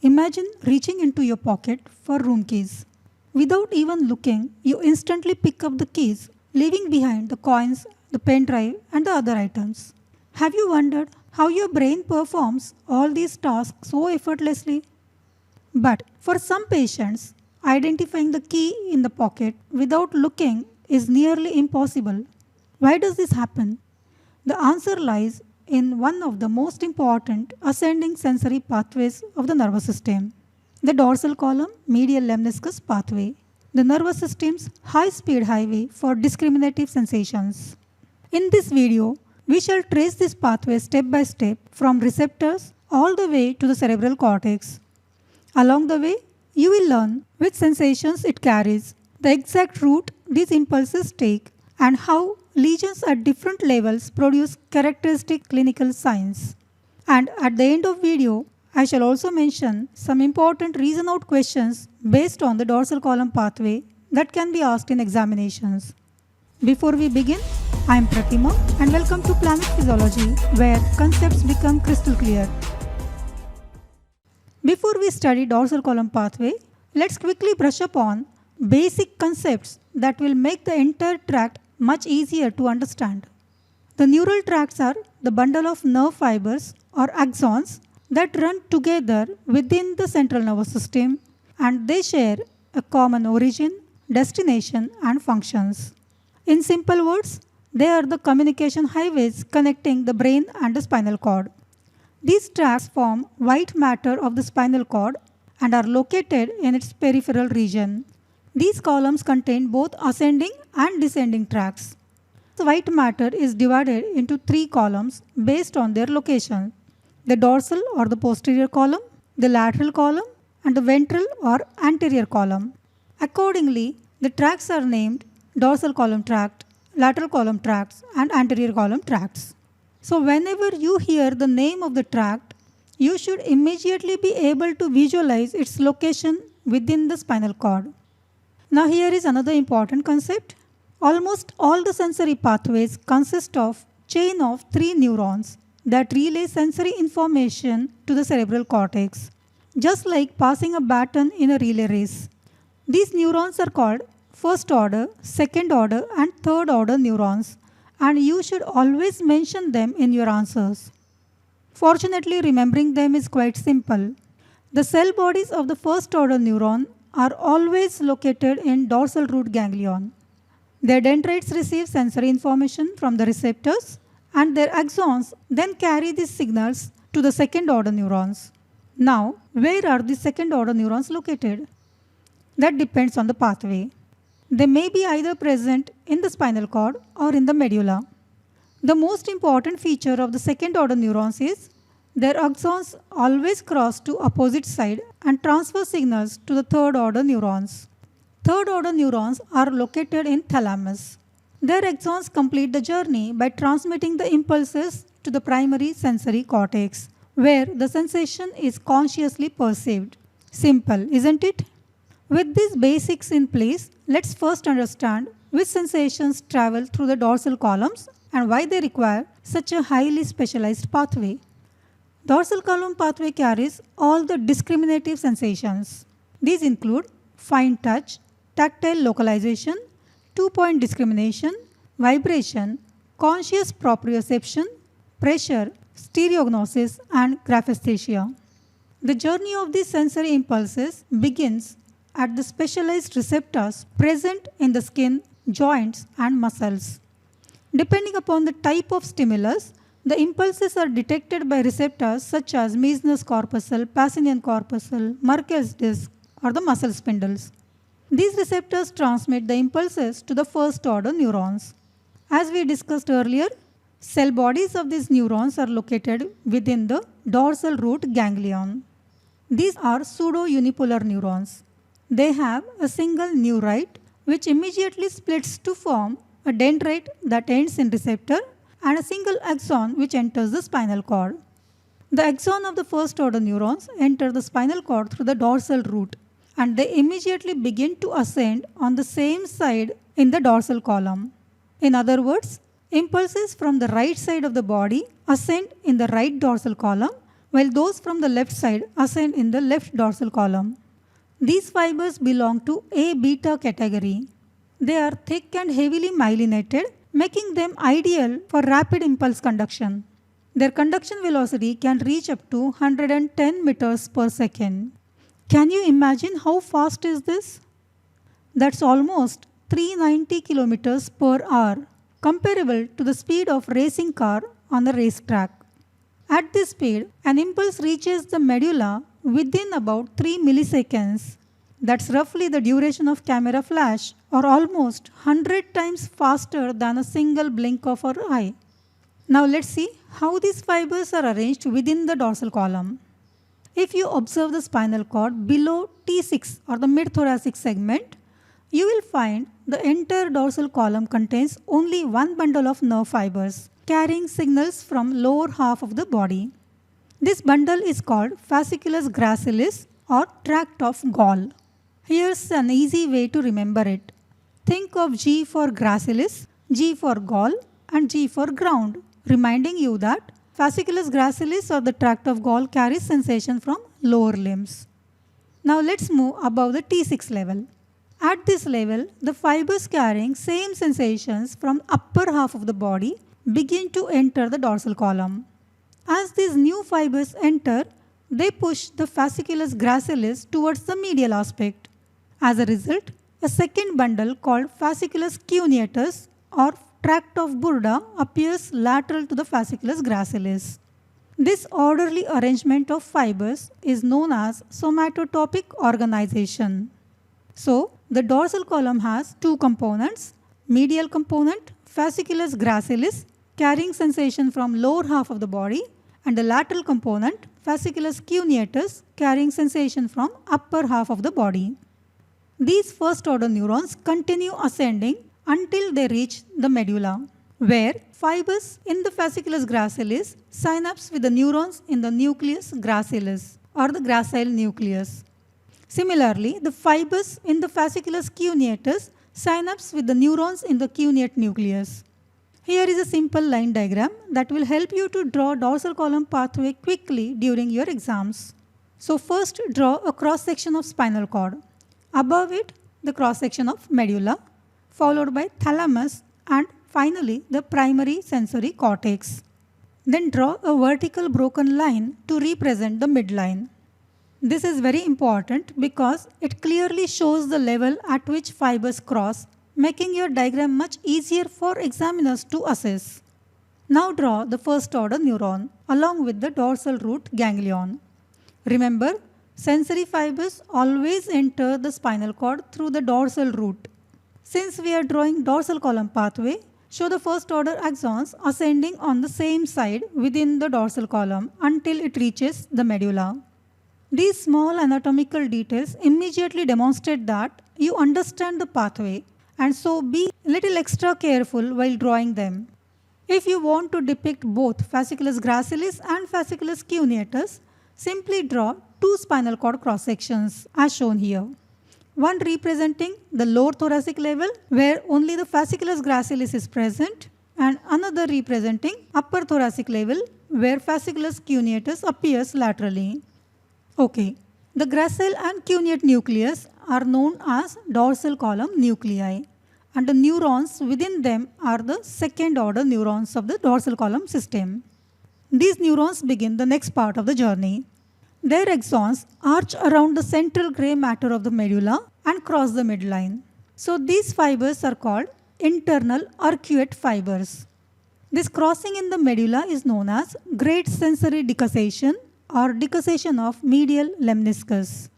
Imagine reaching into your pocket for room keys. Without even looking, you instantly pick up the keys, leaving behind the coins, the pen drive, and the other items. Have you wondered how your brain performs all these tasks so effortlessly? But for some patients, identifying the key in the pocket without looking is nearly impossible. Why does this happen? The answer lies in one of the most important ascending sensory pathways of the nervous system, the dorsal column medial lemniscus pathway, the nervous system's high-speed highway for discriminative sensations. In this video, we shall trace this pathway step by step from receptors all the way to the cerebral cortex. Along the way, you will learn which sensations it carries, the exact route these impulses take, and how lesions at different levels produce characteristic clinical signs. And at the end of video, I shall also mention some important reason out questions based on the dorsal column pathway that can be asked in examinations. Before we begin, I am Pratima and welcome to Planet Physiology, where concepts become crystal clear. Before we study dorsal column pathway, let's quickly brush up on basic concepts that will make the entire tract much easier to understand. The neural tracts are the bundle of nerve fibers or axons that run together within the central nervous system, and they share a common origin, destination, and functions. In simple words, they are the communication highways connecting the brain and the spinal cord. These tracts form white matter of the spinal cord and are located in its peripheral region. These columns contain both ascending and descending tracts. The white matter is divided into three columns based on their location: the dorsal or the posterior column, the lateral column, and the ventral or anterior column. Accordingly, the tracts are named dorsal column tract, lateral column tracts, and anterior column tracts. So whenever you hear the name of the tract, you should immediately be able to visualize its location within the spinal cord. Now here is another important concept. Almost all the sensory pathways consist of chain of 3 neurons that relay sensory information to the cerebral cortex, just like passing a baton in a relay race. These neurons are called first order, second order, and third order neurons, and you should always mention them in your answers. Fortunately, remembering them is quite simple. The cell bodies of the first order neuron are always located in dorsal root ganglion. Their dendrites receive sensory information from the receptors, and their axons then carry these signals to the second order neurons. Now, where are the second order neurons located? That depends on the pathway. They may be either present in the spinal cord or in the medulla. The most important feature of the second order neurons is their axons always cross to opposite side and transfer signals to the third order neurons. Third order neurons are located in thalamus. Their axons complete the journey by transmitting the impulses to the primary sensory cortex, where the sensation is consciously perceived. Simple, isn't it? With these basics in place, let's first understand which sensations travel through the dorsal columns and why they require such a highly specialized pathway. Dorsal column pathway carries all the discriminative sensations. These include fine touch, tactile localization, two-point discrimination, vibration, conscious proprioception, pressure, stereognosis, and graphesthesia. The journey of these sensory impulses begins at the specialized receptors present in the skin, joints, and muscles. Depending upon the type of stimulus, the impulses are detected by receptors such as Meissner's corpuscle, Pacinian corpuscle, Merkel's disc, or the muscle spindles. These receptors transmit the impulses to the first order neurons. As we discussed earlier, cell bodies of these neurons are located within the dorsal root ganglion. These are pseudo-unipolar neurons. They have a single neurite which immediately splits to form a dendrite that ends in receptor and a single axon which enters the spinal cord. The axon of the first order neurons enter the spinal cord through the dorsal root, and they immediately begin to ascend on the same side in the dorsal column. In other words, impulses from the right side of the body ascend in the right dorsal column, while those from the left side ascend in the left dorsal column. These fibers belong to A beta category. They are thick and heavily myelinated, making them ideal for rapid impulse conduction. Their conduction velocity can reach up to 110 meters per second. Can you imagine how fast is this? That's almost 390 kilometers per hour, comparable to the speed of racing car on a racetrack. At this speed, an impulse reaches the medulla within about 3 milliseconds. That's roughly the duration of camera flash, or almost 100 times faster than a single blink of our eye. Now let's see how these fibers are arranged within the dorsal column. If you observe the spinal cord below T6 or the mid-thoracic segment, you will find the entire dorsal column contains only one bundle of nerve fibers carrying signals from lower half of the body. This bundle is called Fasciculus gracilis or tract of Gall. Here's an easy way to remember it. Think of G for gracilis, G for Gall, and G for ground, reminding you that Fasciculus gracilis or the tract of Gall carries sensation from lower limbs. Now let's move above the T6 level. At this level, the fibers carrying same sensations from upper half of the body begin to enter the dorsal column. As these new fibers enter, they push the Fasciculus gracilis towards the medial aspect. As a result, a second bundle called Fasciculus cuneatus or tract of Burda appears lateral to the Fasciculus gracilis. This orderly arrangement of fibers is known as somatotopic organization. So, the dorsal column has two components, medial component, Fasciculus gracilis, carrying sensation from lower half of the body, and the lateral component, Fasciculus cuneatus, carrying sensation from upper half of the body. These first order neurons continue ascending until they reach the medulla, where fibers in the Fasciculus gracilis synapse with the neurons in the nucleus gracilis or the gracile nucleus. Similarly, the fibers in the Fasciculus cuneatus synapse with the neurons in the cuneate nucleus. Here is a simple line diagram that will help you to draw dorsal column pathway quickly during your exams. So first draw a cross section of spinal cord. Above it, the cross section of medulla, followed by thalamus, and finally the primary sensory cortex. Then draw a vertical broken line to represent the midline. This is very important because it clearly shows the level at which fibers cross, making your diagram much easier for examiners to assess. Now draw the first order neuron along with the dorsal root ganglion. Remember, sensory fibers always enter the spinal cord through the dorsal root. Since we are drawing dorsal column pathway, show the first order axons ascending on the same side within the dorsal column until it reaches the medulla. These small anatomical details immediately demonstrate that you understand the pathway, and so be a little extra careful while drawing them. If you want to depict both Fasciculus gracilis and Fasciculus cuneatus, simply draw two spinal cord cross sections as shown here. One representing the lower thoracic level where only the Fasciculus gracilis is present, and another representing upper thoracic level where Fasciculus cuneatus appears laterally. Okay, the gracile and cuneate nucleus are known as dorsal column nuclei, and the neurons within them are the second order neurons of the dorsal column system. These neurons begin the next part of the journey. Their axons arch around the central gray matter of the medulla and cross the midline. So these fibers are called internal arcuate fibers. This crossing in the medulla is known as great sensory decussation or decussation of medial lemniscus.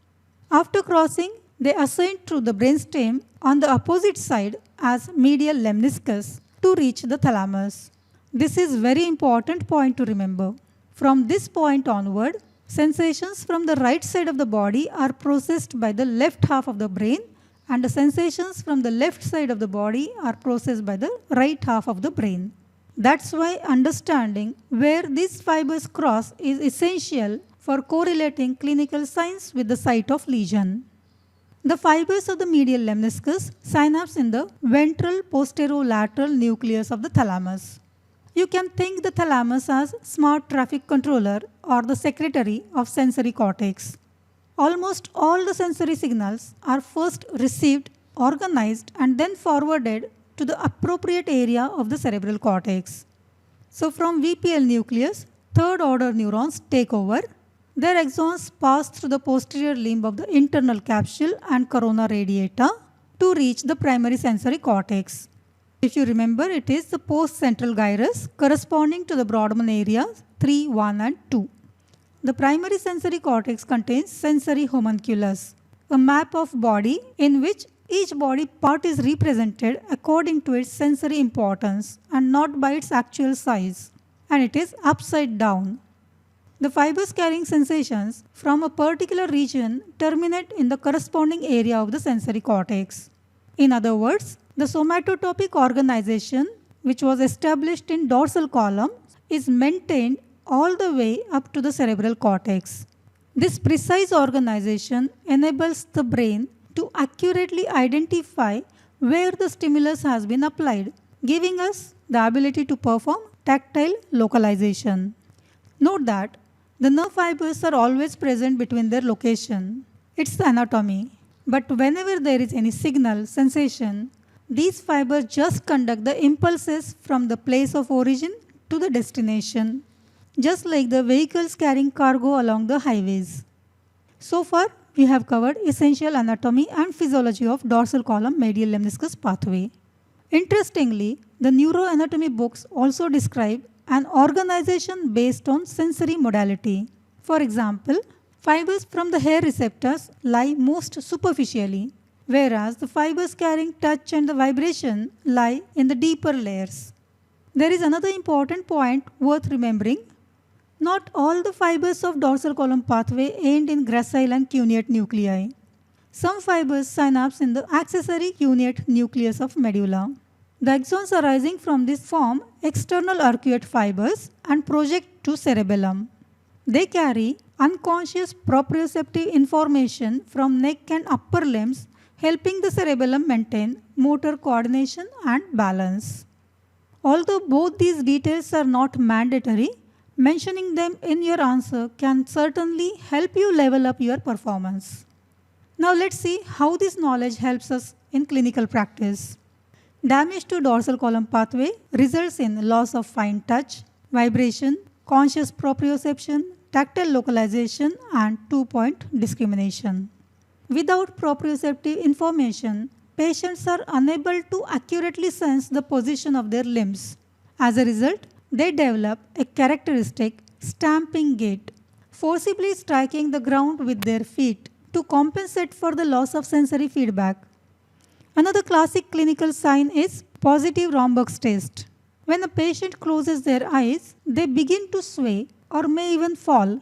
After crossing, they ascend through the brainstem on the opposite side as medial lemniscus to reach the thalamus. This is very important point to remember. From this point onward, sensations from the right side of the body are processed by the left half of the brain, and the sensations from the left side of the body are processed by the right half of the brain. That's why understanding where these fibers cross is essential for correlating clinical signs with the site of lesion. The fibers of the medial lemniscus synapse in the ventral posterolateral nucleus of the thalamus. You can think the thalamus as smart traffic controller or the secretary of sensory cortex. Almost all the sensory signals are first received, organized, and then forwarded to the appropriate area of the cerebral cortex. So from VPL nucleus, third order neurons take over. Their axons pass through the posterior limb of the internal capsule and corona radiata to reach the primary sensory cortex. If you remember, it is the post-central gyrus corresponding to the Brodmann areas 3, 1 and 2. The primary sensory cortex contains sensory homunculus, a map of body in which each body part is represented according to its sensory importance and not by its actual size, and it is upside down. The fibers carrying sensations from a particular region terminate in the corresponding area of the sensory cortex. In other words, the somatotopic organization, which was established in dorsal column, is maintained all the way up to the cerebral cortex. This precise organization enables the brain to accurately identify where the stimulus has been applied, giving us the ability to perform tactile localization. Note that the nerve fibers are always present between their location. It's the anatomy. But whenever there is any signal, sensation, these fibers just conduct the impulses from the place of origin to the destination, just like the vehicles carrying cargo along the highways. So far, we have covered essential anatomy and physiology of dorsal column medial lemniscus pathway. Interestingly, the neuroanatomy books also describe an organization based on sensory modality. For example, fibers from the hair receptors lie most superficially, whereas the fibers carrying touch and the vibration lie in the deeper layers. There is another important point worth remembering. Not all the fibers of dorsal column pathway end in gracile and cuneate nuclei. Some fibers synapse in the accessory cuneate nucleus of medulla. The axons arising from this form external arcuate fibers and project to cerebellum. They carry unconscious proprioceptive information from neck and upper limbs, helping the cerebellum maintain motor coordination and balance. Although both these details are not mandatory, mentioning them in your answer can certainly help you level up your performance. Now let's see how this knowledge helps us in clinical practice. Damage to dorsal column pathway results in loss of fine touch, vibration, conscious proprioception, tactile localization, and 2-point discrimination. Without proprioceptive information, patients are unable to accurately sense the position of their limbs. As a result, they develop a characteristic stamping gait, forcibly striking the ground with their feet to compensate for the loss of sensory feedback. Another classic clinical sign is positive Romberg's test. When a patient closes their eyes, they begin to sway or may even fall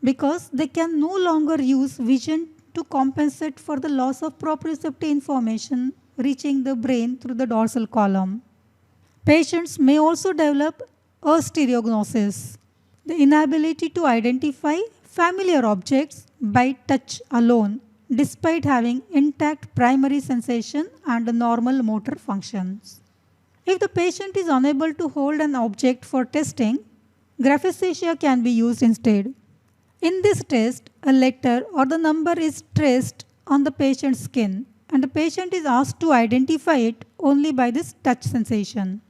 because they can no longer use vision to compensate for the loss of proprioceptive information reaching the brain through the dorsal column. Patients may also develop a stereognosis, the inability to identify familiar objects by touch alone, despite having intact primary sensation and normal motor functions. If the patient is unable to hold an object for testing, graphesthesia can be used instead. In this test, a letter or the number is traced on the patient's skin, and the patient is asked to identify it only by this touch sensation.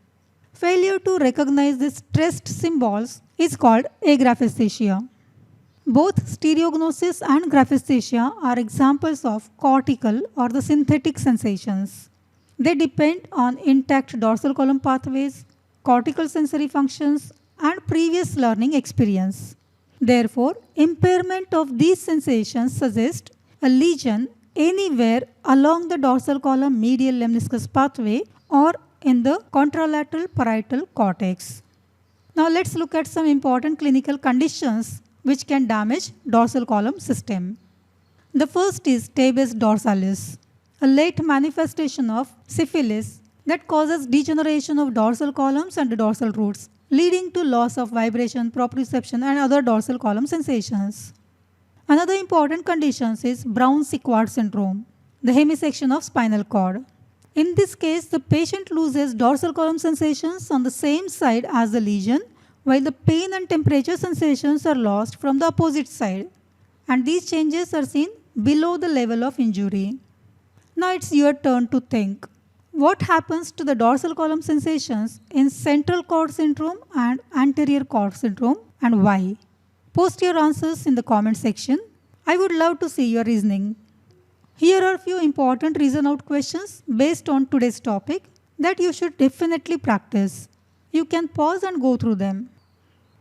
Failure to recognize these traced symbols is called agraphesthesia. Both stereognosis and graphesthesia are examples of cortical or the synthetic sensations. They depend on intact dorsal column pathways, cortical sensory functions, and previous learning experience. Therefore, impairment of these sensations suggests a lesion anywhere along the dorsal column medial lemniscus pathway or in the contralateral parietal cortex. Now let's look at some important clinical conditions which can damage dorsal column system. The first is tabes dorsalis, a late manifestation of syphilis that causes degeneration of dorsal columns and dorsal roots, leading to loss of vibration, proprioception, and other dorsal column sensations. Another important condition is Brown-Séquard syndrome, the hemisection of spinal cord. In this case, the patient loses dorsal column sensations on the same side as the lesion, while the pain and temperature sensations are lost from the opposite side. And these changes are seen below the level of injury. Now it's your turn to think. What happens to the dorsal column sensations in central cord syndrome and anterior cord syndrome, and why? Post your answers in the comment section. I would love to see your reasoning. Here are a few important reason out questions based on today's topic that you should definitely practice. You can pause and go through them.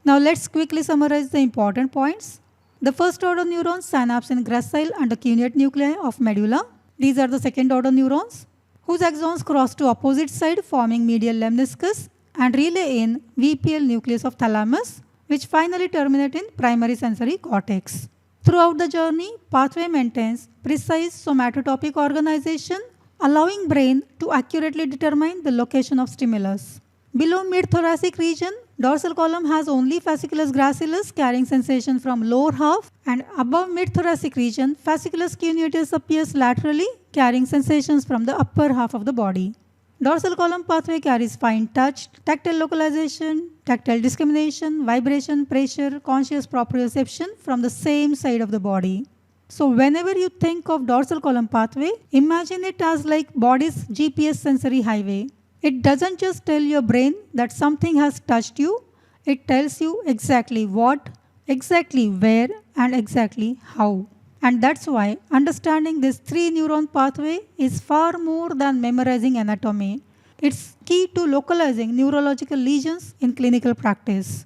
Now let's quickly summarize the important points. The first order neurons synapse in gracile and the cuneate nuclei of medulla. These are the second order neurons whose axons cross to opposite side forming medial lemniscus and relay in VPL nucleus of thalamus, which finally terminate in primary sensory cortex. Throughout the journey, pathway maintains precise somatotopic organization, allowing brain to accurately determine the location of stimulus. Below mid-thoracic region, dorsal column has only fasciculus gracilis carrying sensation from lower half, and above mid-thoracic region, fasciculus cuneatus appears laterally carrying sensations from the upper half of the body. Dorsal column pathway carries fine touch, tactile localization, tactile discrimination, vibration, pressure, conscious proprioception from the same side of the body. So whenever you think of dorsal column pathway, imagine it as like body's GPS sensory highway. It doesn't just tell your brain that something has touched you, it tells you exactly what, exactly where, and exactly how. And that's why understanding this 3-neuron pathway is far more than memorizing anatomy. It's key to localizing neurological lesions in clinical practice.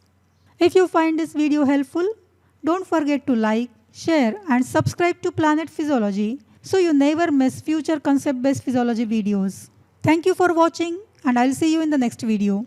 If you find this video helpful, don't forget to like, share, and subscribe to Planet Physiology so you never miss future concept-based physiology videos. Thank you for watching, and I'll see you in the next video.